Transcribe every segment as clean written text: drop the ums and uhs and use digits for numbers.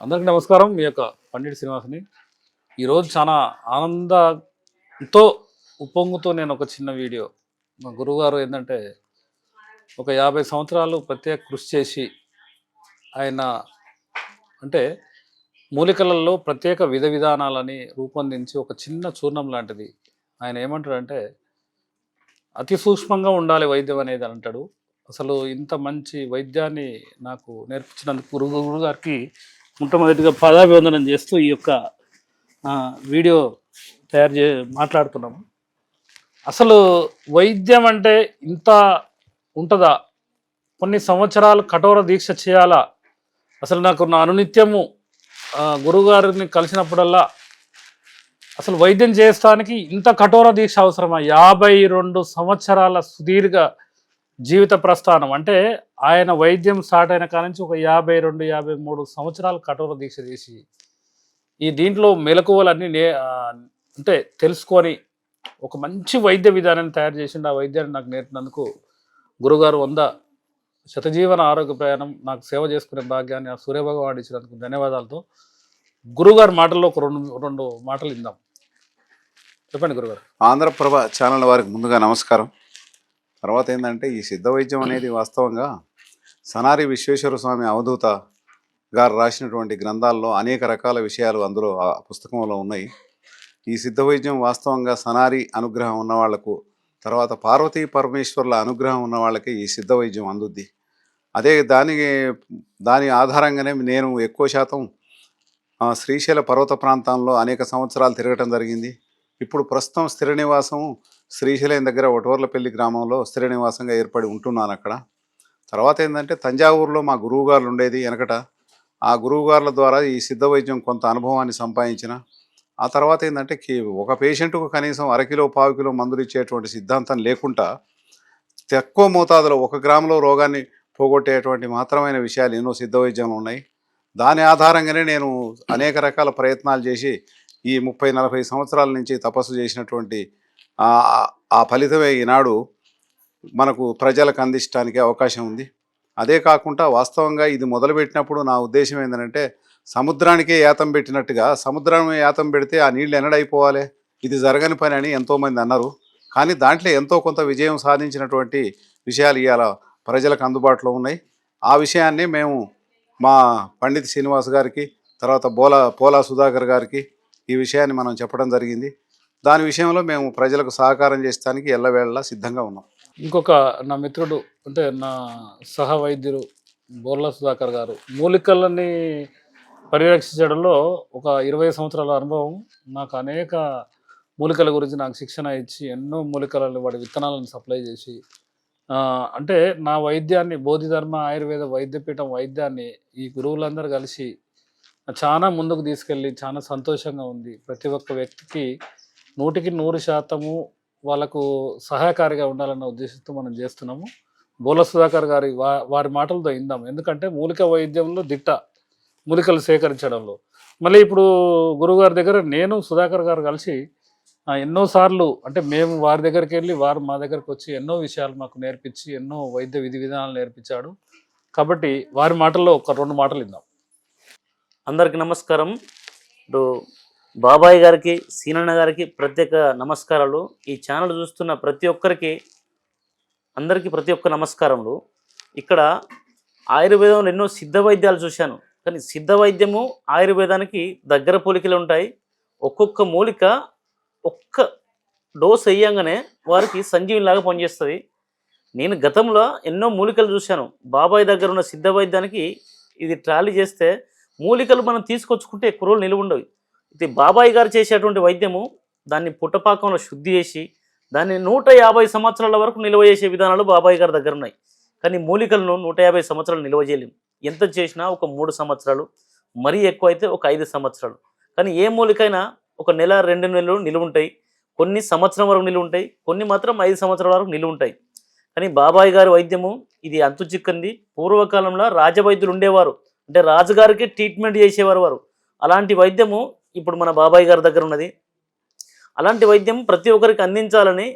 అందరికీ నమస్కారం. మీ యొక్క పండిట్ శ్రీనివాస్ని. ఈరోజు చాలా ఆనందంతో ఉప్పొంగుతో నేను ఒక చిన్న వీడియో, మా గురువుగారు ఏంటంటే ఒక 50 సంవత్సరాలు ప్రత్యేక కృషి చేసి ఆయన అంటే మూలికలలో ప్రత్యేక విధ విధానాలని రూపొందించి ఒక చిన్న చూర్ణం లాంటిది ఆయన ఏమంటాడంటే అతి సూక్ష్మంగా ఉండాలి వైద్యం అనేది అంటాడు. అసలు ఇంత మంచి వైద్యాన్ని నాకు నేర్పించినందుకు గురువు గారికి మొట్టమొదటిగా పాదాభివందనం చేస్తూ ఈ యొక్క వీడియో మాట్లాడుతున్నాము. అసలు వైద్యం అంటే ఇంత ఉంటుందా? కొన్ని సంవత్సరాలు కఠోర దీక్ష చేయాలా? అసలు నాకు నా అనునిత్యము గురువుగారిని కలిసినప్పుడల్లా అసలు వైద్యం చేయడానికి ఇంత కఠోర దీక్ష అవసరమా? 52 సంవత్సరాల సుదీర్ఘ జీవిత ప్రస్థానం అంటే ఆయన వైద్యం స్టార్ట్ అయిన కాడ నుంచి ఒక 52-53 సంవత్సరాలు కఠోర దీక్ష చేసి ఈ దీంట్లో మెలకువలన్నీ అంటే తెలుసుకొని ఒక మంచి వైద్య విధానాన్ని తయారు చేసిండు. ఆ వైద్యాన్ని నాకు నేర్పినందుకు గురుగారు 100 శతజీవన ఆరోగ్య ప్రయాణం నాకు సేవ చేసుకునే భాగ్యాన్ని ఆ సూర్యభగవాడు ఇచ్చినందుకు ధన్యవాదాలతో గురుగారు మాటల్లో ఒక రెండు మాటలు ఇందాం. చెప్పండి గురుగారు. ఆంధ్రప్రభ ఛానల్ వారికి ముందుగా నమస్కారం. తర్వాత ఏంటంటే ఈ సిద్ధ వైద్యం అనేది వాస్తవంగా సనారి విశ్వేశ్వర స్వామి అవధూత గారు రాసినటువంటి గ్రంథాల్లో అనేక రకాల విషయాలు అందులో ఆ పుస్తకంలో ఉన్నాయి. ఈ సిద్ధ వైద్యం వాస్తవంగా సనారి అనుగ్రహం ఉన్న వాళ్లకు, తర్వాత పార్వతీ పరమేశ్వర్ల అనుగ్రహం ఉన్న వాళ్ళకి ఈ సిద్ధ వైద్యం అందుద్ది. అదే దాని ఆధారంగానే నేను ఎక్కువ శాతం శ్రీశైల పర్వత ప్రాంతంలో అనేక సంవత్సరాలు తిరగటం జరిగింది. ఇప్పుడు ప్రస్తుతం స్థిర నివాసం శ్రీశైలం దగ్గర ఒటవర్లపల్లి గ్రామంలో స్థిర నివాసంగా ఏర్పడి ఉంటున్నాను అక్కడ. తర్వాత ఏంటంటే తంజావూరులో మా గురువుగారులు ఉండేది వెనకట. ఆ గురువుగారుల ద్వారా ఈ సిద్ధ వైద్యం కొంత అనుభవాన్ని సంపాదించిన. ఆ తర్వాత ఏంటంటే ఒక పేషెంట్కు కనీసం 1 కిలో 1/2 కిలో మందులు ఇచ్చేటువంటి సిద్ధాంతం లేకుండా తక్కువ మోతాదులో 1 గ్రాములో రోగాన్ని పోగొట్టేటువంటి మాత్రమైన విషయాలు ఎన్నో సిద్ధ వైద్యంలో ఉన్నాయి. దాని ఆధారంగానే నేను అనేక రకాల ప్రయత్నాలు చేసి ఈ 30-40 సంవత్సరాల నుంచి తపస్సు చేసినటువంటి ఆ ఫలితమే ఈనాడు మనకు ప్రజలకు అందించడానికి అవకాశం ఉంది. అదే కాకుండా వాస్తవంగా ఇది మొదలుపెట్టినప్పుడు నా ఉద్దేశం ఏంటంటే సముద్రానికే యాతం పెట్టినట్టుగా సముద్రం యాతం పెడితే ఆ నీళ్ళు ఎన్నడైపోవాలి, ఇది జరగని పని అని ఎంతోమంది అన్నారు. కానీ దాంట్లో ఎంతో కొంత విజయం సాధించినటువంటి విషయాలు ఇవాళ ప్రజలకు అందుబాటులో ఉన్నాయి. ఆ విషయాన్ని మేము మా పండిత్ శ్రీనివాస్ గారికి, తర్వాత పోలా సుధాకర్ గారికి ఈ విషయాన్ని మనం చెప్పడం జరిగింది. దాని విషయంలో మేము ప్రజలకు సహకారం చేసడానికి ఎల్లవేళలా సిద్ధంగా ఉన్నాం. ఇంకొక నా మిత్రుడు అంటే నా సహ వైద్యుడు బోర్లా సుధాకర్ గారు మూలికలని పరిరక్షించడంలో ఒక 20 సంవత్సరాల అనుభవం. నాకు అనేక మూలికల గురించి నాకు శిక్షణ ఇచ్చి ఎన్నో మూలికలను వాడి విత్తనాలను సప్లై చేసి అంటే నా వైద్యాన్ని బోధిధర్మ ఆయుర్వేద వైద్యపీఠం వైద్యాన్ని ఈ గురువులందరూ కలిసి చాలా ముందుకు తీసుకెళ్ళి చాలా సంతోషంగా ఉంది. ప్రతి ఒక్క వ్యక్తికి 100% వాళ్ళకు సహాయకారిగా ఉండాలన్న ఉద్దేశంతో మనం చేస్తున్నాము. బోల సుధాకర్ గారి వారి మాటలతో ఇందాం. ఎందుకంటే మూలిక వైద్యంలో దిట్ట, మూలికలు సేకరించడంలో. మళ్ళీ ఇప్పుడు గురువుగారి దగ్గర నేను సుధాకర్ గారు కలిసి ఎన్నోసార్లు అంటే మేము వారి దగ్గరికి వెళ్ళి వారు మా దగ్గరకు వచ్చి ఎన్నో విషయాలు మాకు నేర్పించి ఎన్నో వైద్య విధి విధానాలు నేర్పించాడు. కాబట్టి వారి మాటల్లో ఒక 2 మాటలు ఇందాం. అందరికీ నమస్కారం. ఇప్పుడు బాబాయ్ గారికి, సీనన్న గారికి ప్రత్యేక నమస్కారాలు. ఈ ఛానల్ చూస్తున్న ప్రతి ఒక్కరికి అందరికీ ప్రతి ఒక్క నమస్కారములు. ఇక్కడ ఆయుర్వేదంలో ఎన్నో సిద్ధ వైద్యాలు చూశాను, కానీ సిద్ధ వైద్యము ఆయుర్వేదానికి దగ్గర పోలికలు ఉంటాయి. ఒక్కొక్క మూలిక ఒక్క డోస్ వేయంగానే వారికి సంజీవిలాగా పనిచేస్తుంది. నేను గతంలో ఎన్నో మూలికలు చూశాను. బాబాయ్ దగ్గర ఉన్న సిద్ధ వైద్యానికి ఇది ట్రాలీ చేస్తే మూలికలు మనం తీసుకొచ్చుకుంటే ఎక్కువ రోజులు నిలువ ఉండవు. ఇది బాబాయ్ గారు చేసేటువంటి వైద్యము దాన్ని పుట్టపాకంలో శుద్ధి చేసి దాన్ని 150 సంవత్సరాల వరకు నిల్వ చేసే విధానాలు బాబాయ్ గారి దగ్గర ఉన్నాయి. కానీ మూలికలను 150 సంవత్సరాలు నిల్వ చేయలేము. ఎంత చేసినా ఒక 3 సంవత్సరాలు, మరీ ఎక్కువ అయితే ఒక 5 సంవత్సరాలు. కానీ ఏ మూలికైనా ఒక నెల 2 నెలలు నిలువ ఉంటాయి, కొన్ని సంవత్సరం వరకు నిలువ ఉంటాయి, కొన్ని మాత్రం 5 సంవత్సరాల వరకు నిలువ ఉంటాయి. కానీ బాబాయ్ గారి వైద్యము ఇది అంతు చిక్కంది. పూర్వకాలంలో రాజవైద్యులు ఉండేవారు, అంటే రాజుగారికి ట్రీట్మెంట్ చేసేవారు వారు. అలాంటి వైద్యము ఇప్పుడు మన బాబాయ్ గారి దగ్గర ఉన్నది. అలాంటి వైద్యం ప్రతి ఒక్కరికి అందించాలని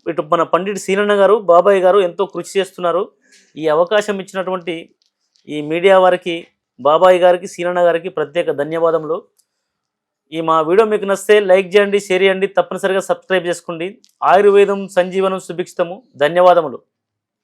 ఇటు మన పండిట్ సీనన్న గారు, బాబాయ్ గారు ఎంతో కృషి చేస్తున్నారు. ఈ అవకాశం ఇచ్చినటువంటి ఈ మీడియా వారికి, బాబాయ్ గారికి, సీనన్న గారికి ప్రత్యేక ధన్యవాదములు. ఈ మా వీడియో మీకు నచ్చితే లైక్ చేయండి, షేర్ చేయండి, తప్పనిసరిగా సబ్స్క్రైబ్ చేసుకోండి. ఆయుర్వేదం సంజీవనం సుభిక్షితము. ధన్యవాదములు.